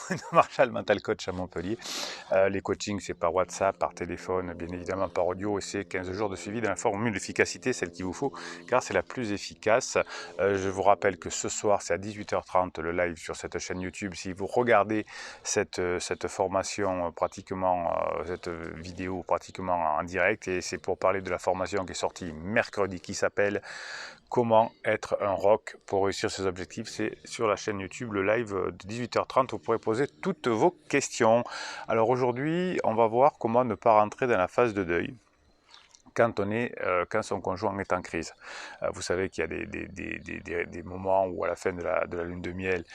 de Marshall Mental Coach à Montpellier. Les coachings, c'est par WhatsApp, par téléphone, bien évidemment par audio, et c'est 15 jours de suivi dans la formule d'efficacité, celle qu'il vous faut, car c'est la plus efficace. Je vous rappelle que ce soir, c'est à 18h30 le live sur cette chaîne YouTube. Si vous regardez cette formation pratiquement, cette vidéo pratiquement en direct, et c'est pour parler de la formation qui est sortie mercredi, qui s'appelle Comment être un rock pour réussir ses objectifs. C'est sur la chaîne YouTube, le live de 18h30, vous pourrez poser toutes vos questions. Alors aujourd'hui, on va voir comment ne pas rentrer dans la phase de deuil quand son conjoint est en crise. Vous savez qu'il y a des moments où à la fin de la lune de miel,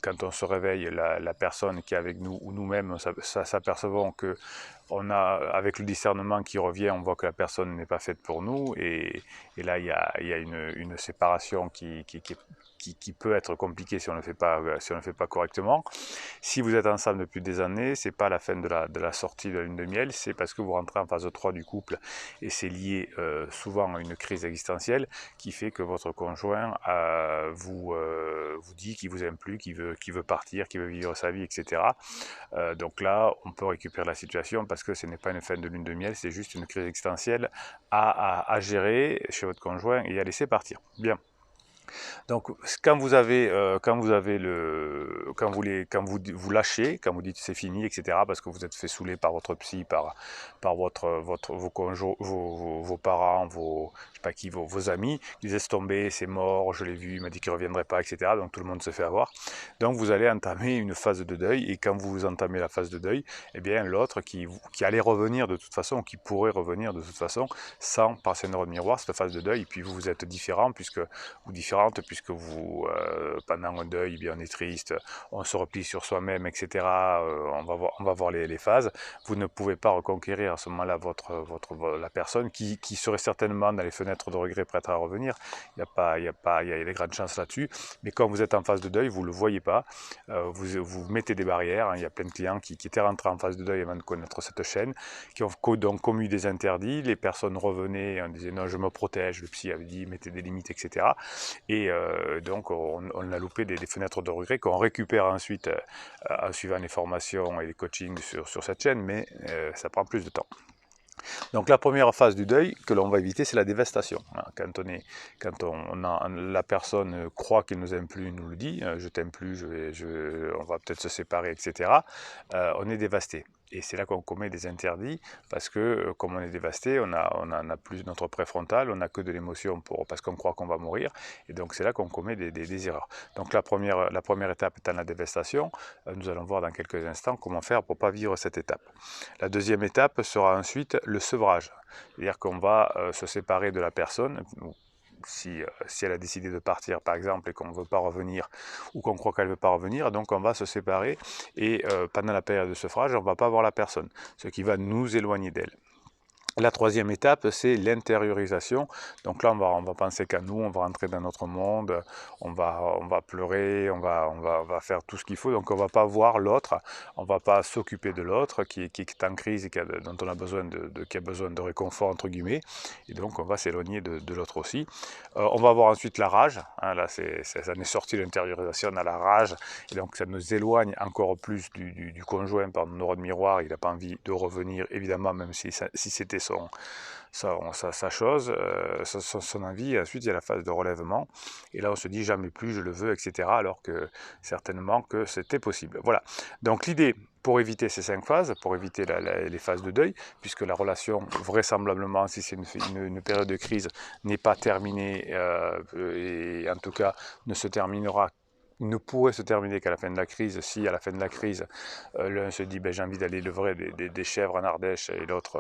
quand on se réveille, la personne qui est avec nous ou nous-mêmes s'apercevons que avec le discernement qui revient, on voit que la personne n'est pas faite pour nous, et là il y a une séparation qui peut être compliquée si on ne le fait pas correctement. Si vous êtes ensemble depuis des années, c'est pas la fin de la sortie de la lune de miel, c'est parce que vous rentrez en phase 3 du couple, et c'est lié souvent à une crise existentielle qui fait que votre conjoint vous dit qu'il vous aime plus, qu'il veut partir, qu'il veut vivre sa vie, etc. Donc là, on peut récupérer la situation parce que ce n'est pas une fin de lune de miel, c'est juste une crise existentielle à gérer chez votre conjoint et à laisser partir. Bien. Donc quand vous lâchez, quand vous dites c'est fini, etc., parce que vous êtes fait saouler par votre psy, par vos parents, je sais pas qui, vos amis, ils laissent tomber, c'est mort, je l'ai vu, il m'a dit qu'il reviendrait pas, etc. Donc tout le monde se fait avoir. Donc vous allez entamer une phase de deuil, et quand vous entamez la phase de deuil, eh bien l'autre qui allait revenir de toute façon, qui pourrait revenir de toute façon, sans passer un miroir, cette phase de deuil, et puis vous êtes différent puisque pendant un deuil, eh bien, on est triste, on se replie sur soi-même, etc. On va voir les phases. Vous ne pouvez pas reconquérir à ce moment-là la personne qui serait certainement dans les fenêtres de regret prête à revenir. Il y a des grandes chances là-dessus. Mais quand vous êtes en phase de deuil, vous ne le voyez pas. Vous mettez des barrières. Il y a plein de clients qui étaient rentrés en phase de deuil avant de connaître cette chaîne, qui ont donc commis des interdits. Les personnes revenaient, on disait non, je me protège. Le psy avait dit mettez des limites, etc. Et donc on a loupé des fenêtres de regret qu'on récupère ensuite en suivant les formations et les coachings sur cette chaîne, mais ça prend plus de temps. Donc la première phase du deuil que l'on va éviter, c'est la dévastation. Quand la personne croit qu'il ne nous aime plus, il nous le dit, je t'aime plus, on va peut-être se séparer, etc. On est dévasté. Et c'est là qu'on commet des interdits, parce que comme on est dévasté, on a plus notre préfrontal, on n'a que de l'émotion parce qu'on croit qu'on va mourir, et donc c'est là qu'on commet des erreurs. Donc la première étape étant la dévastation, nous allons voir dans quelques instants comment faire pour ne pas vivre cette étape. La deuxième étape sera ensuite le sevrage, c'est-à-dire qu'on va se séparer de la personne. Si elle a décidé de partir par exemple et qu'on ne veut pas revenir, ou qu'on croit qu'elle ne veut pas revenir, donc on va se séparer, et pendant la période de sevrage, on ne va pas voir la personne, ce qui va nous éloigner d'elle. La troisième étape, c'est l'intériorisation. Donc là, on va penser qu'à nous, on va rentrer dans notre monde, on va pleurer, on va faire tout ce qu'il faut. Donc on ne va pas voir l'autre, on ne va pas s'occuper de l'autre qui est en crise et dont on a besoin qui a besoin de réconfort, entre guillemets. Et donc on va s'éloigner de l'autre aussi. On va avoir ensuite la rage. Hein, là, ça en est sorti de l'intériorisation, on a la rage. Et donc ça nous éloigne encore plus du conjoint par nos neurones miroirs. Il n'a pas envie de revenir, évidemment, même si c'était sa chose, son envie. Et ensuite il y a la phase de relèvement, et là on se dit jamais plus je le veux, etc., alors que certainement que c'était possible. Voilà, donc l'idée pour éviter ces 5 phases, pour éviter les phases de deuil, puisque la relation vraisemblablement, si c'est une période de crise, n'est pas terminée, et en tout cas ne pourrait se terminer qu'à la fin de la crise, si à la fin de la crise, l'un se dit ben, j'ai envie d'aller lever des chèvres en Ardèche, et l'autre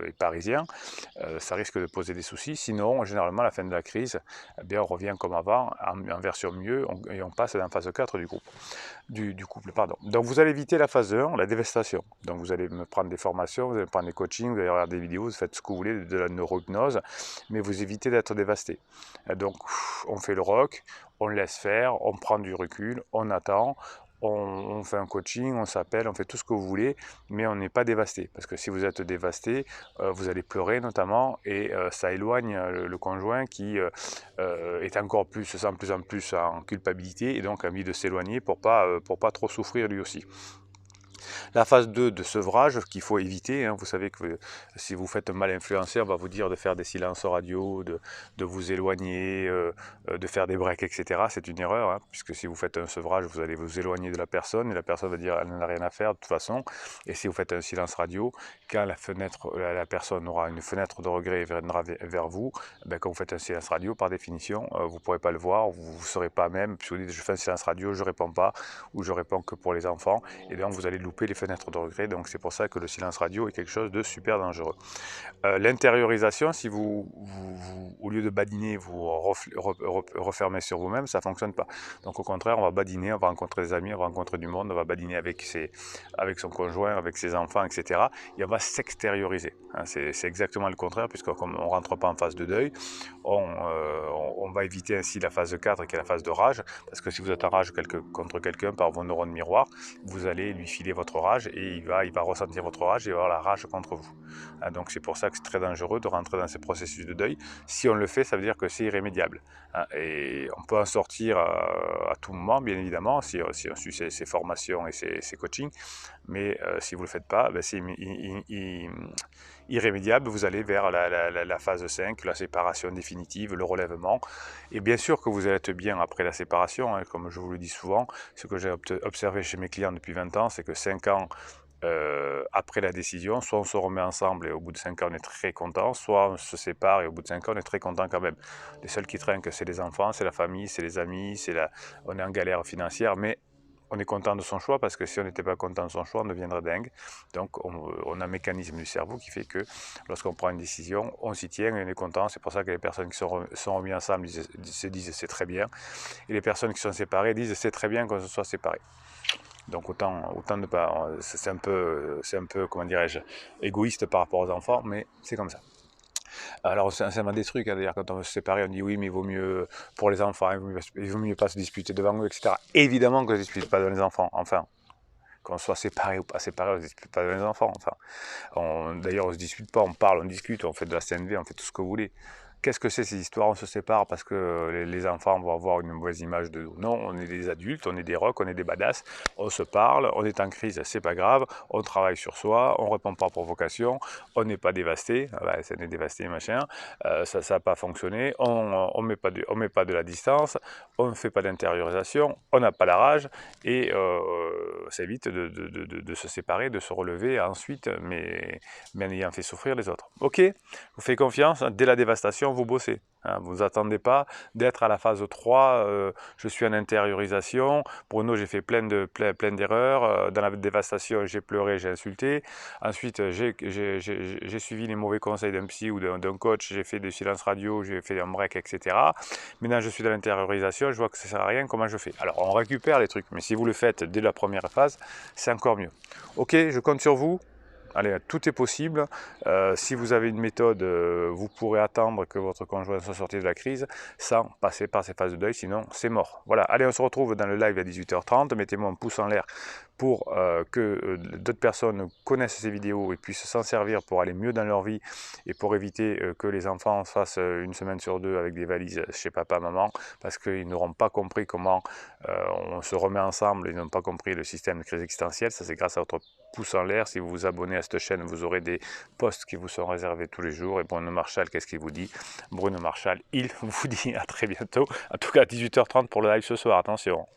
est parisien, ça risque de poser des soucis. Sinon, généralement, à la fin de la crise, eh bien, on revient comme avant, en version mieux, et on passe dans la phase 4 du couple. Pardon. Donc vous allez éviter la phase 1, la dévastation. Donc vous allez me prendre des formations, vous allez prendre des coachings, vous allez regarder des vidéos, vous faites ce que vous voulez, de la neurohypnose, mais vous évitez d'être dévasté. Donc on fait le rock, on laisse faire, on prend du recul, on attend, on fait un coaching, on s'appelle, on fait tout ce que vous voulez, mais on n'est pas dévasté. Parce que si vous êtes dévasté, vous allez pleurer notamment, et ça éloigne le conjoint qui est encore plus, se sent de plus en plus en culpabilité, et donc a envie de s'éloigner pour pas trop souffrir lui aussi. La phase 2 de sevrage qu'il faut éviter, hein, vous savez que si vous faites mal influencer, on va vous dire de faire des silences radio, de vous éloigner, de faire des breaks, etc. C'est une erreur, hein, puisque si vous faites un sevrage, vous allez vous éloigner de la personne, et la personne va dire elle n'en a rien à faire de toute façon. Et si vous faites un silence radio, quand la personne aura une fenêtre de regret et viendra vers vous, ben, quand vous faites un silence radio, par définition, vous ne pourrez pas le voir, vous ne saurez pas même, puis vous dites je fais un silence radio, je ne réponds pas, ou je réponds que pour les enfants, et donc vous allez louper les fenêtres de regret. Donc c'est pour ça que le silence radio est quelque chose de super dangereux. L'intériorisation, si au lieu de badiner, vous refermez sur vous-même, ça ne fonctionne pas. Donc au contraire, on va badiner, on va rencontrer des amis, on va rencontrer du monde, on va badiner avec son conjoint, avec ses enfants, etc. Et on va s'extérioriser. Hein, c'est exactement le contraire, puisque comme on ne rentre pas en phase de deuil, on va éviter ainsi la phase 4 qui est la phase de rage, parce que si vous êtes en rage contre quelqu'un par vos neurones miroirs, vous allez lui filer votre rage, et il va ressentir votre rage et avoir la rage contre vous. Hein, donc c'est pour ça que c'est très dangereux de rentrer dans ces processus de deuil. Si on le fait, ça veut dire que c'est irrémédiable. Hein, et on peut en sortir à tout moment, bien évidemment, si on suit ces formations et ces coachings, mais si vous ne le faites pas, ben c'est irrémédiable, vous allez vers la phase 5, la séparation définitive, le relèvement. Et bien sûr que vous allez être bien après la séparation, hein, comme je vous le dis souvent, ce que j'ai observé chez mes clients depuis 20 ans, c'est que 5 ans après la décision, soit on se remet ensemble et au bout de 5 ans on est très content, soit on se sépare et au bout de 5 ans on est très content quand même. Les seuls qui trinquent, c'est les enfants, c'est la famille, c'est les amis, on est en galère financière, mais on est content de son choix, parce que si on n'était pas content de son choix, on deviendrait dingue. Donc on a un mécanisme du cerveau qui fait que lorsqu'on prend une décision, on s'y tient et on est content. C'est pour ça que les personnes qui sont remises ensemble se disent c'est très bien, et les personnes qui sont séparées disent c'est très bien qu'on se soit séparés. Donc autant ne pas, c'est un peu, comment dirais-je, égoïste par rapport aux enfants, mais c'est comme ça. Alors c'est un des trucs, hein, d'ailleurs, quand on veut se séparer, on dit oui, mais il vaut mieux, pour les enfants, il vaut mieux pas se disputer devant eux, etc. Évidemment que je ne dispute pas devant les enfants, enfin, qu'on soit séparé ou pas séparé, on ne se dispute pas devant les enfants, enfin. D'ailleurs, on ne se dispute pas, on parle, on discute, on fait de la CNV, on fait tout ce que vous voulez. Qu'est-ce que c'est ces histoires? On se sépare parce que les enfants vont avoir une mauvaise image de nous. Non, on est des adultes, on est des rocs, on est des badass, on se parle, on est en crise, c'est pas grave, on travaille sur soi, on répond pas aux provocations, on n'est pas dévasté, ça n'est dévasté machin, ça n'a pas fonctionné, on met pas de la distance, on ne fait pas d'intériorisation, on n'a pas la rage, et ça évite de se séparer, de se relever ensuite, mais en ayant fait souffrir les autres. Ok, je vous fais confiance, dès la dévastation, vous bossez. Hein, vous n'attendez pas d'être à la phase 3, je suis en intériorisation, Bruno j'ai fait plein d'erreurs, dans la dévastation j'ai pleuré, j'ai insulté, ensuite j'ai suivi les mauvais conseils d'un psy ou d'un coach, j'ai fait du silence radio, j'ai fait un break, etc. Maintenant je suis dans l'intériorisation, je vois que ça ne sert à rien, comment je fais? Alors on récupère les trucs, mais si vous le faites dès la première phase, c'est encore mieux. Ok, je compte sur vous. Allez, tout est possible. Si vous avez une méthode, vous pourrez attendre que votre conjoint soit sorti de la crise sans passer par ces phases de deuil, sinon c'est mort. Voilà, allez, on se retrouve dans le live à 18h30. Mettez-moi un pouce en l'air pour que d'autres personnes connaissent ces vidéos et puissent s'en servir pour aller mieux dans leur vie et pour éviter que les enfants fassent une semaine sur deux avec des valises chez papa, maman, parce qu'ils n'auront pas compris comment on se remet ensemble, ils n'ont pas compris le système de crise existentielle. Ça, c'est grâce à votre pouce en l'air. Si vous vous abonnez à cette chaîne, vous aurez des posts qui vous sont réservés tous les jours. Et Bruno Marchal, qu'est-ce qu'il vous dit? Bruno Marchal, il vous dit à très bientôt. En tout cas, à 18h30 pour le live ce soir. Attention.